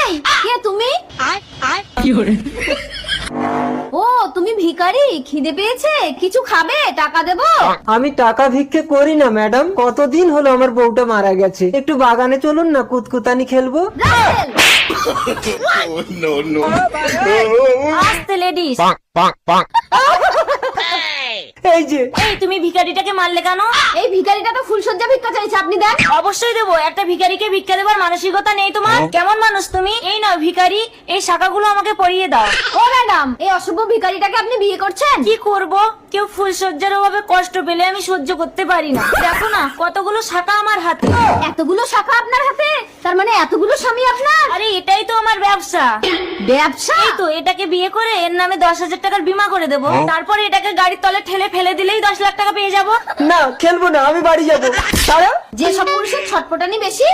এই কে তুমি? ও তুমি ভিখারি, খিদে পেয়েছে, কিছু খাবে? টাকা দেবো? আমি টাকা ভিক্ষে করি না ম্যাডাম, কতদিন হলো আমার বউটা মারা গেছে, একটু বাগানে চলুন না, কুতকুতানি খেলবো। রাসেল! আস্তে লেডিস। এই যে এই তুমি ভিখারিটাকে মারলে কেন? এই ভিখারিটা তো ফুলসজ্জা ভিক্ষা চাইছে, আপনি দেন। অবশ্যই দেবো, একটা ভিখারিকে ভিক্ষা দেবার মানসিকতা নেই তোমার? কেমন মানুষ তুমি? এই নাও ভিখারি, এই শাখাগুলো আমাকে পরিয়ে দাও। ও ম্যাডাম, এই অসভ্য ভিখারিটাকে আপনি বিয়ে করছেন? কি করব, কেউ ফুলসজ্জার অভাবে কষ্ট পেলে আমি সহ্য করতে পারি না। দেখো না কতগুলো শাখা আমার হাতে। এতগুলো শাখা আপনার হাতে? তার মানে এতগুলো স্বামী আপনার? আরে এটাই তো আমার ব্যবসা। ব্যবসা? এই তো এটাকে বিয়ে করে এর নামে 10,000 টাকার বীমা করে দেবো, তারপরে এটাকে গাড়ির তলে ঠেলে ফেলে দিলেই 10 লাখ টাকা পেয়ে যাবো। না, খেলবো না, আমি বাড়ি যাবো। তারা যে সব পুরুষের ছটপটানি বেশি,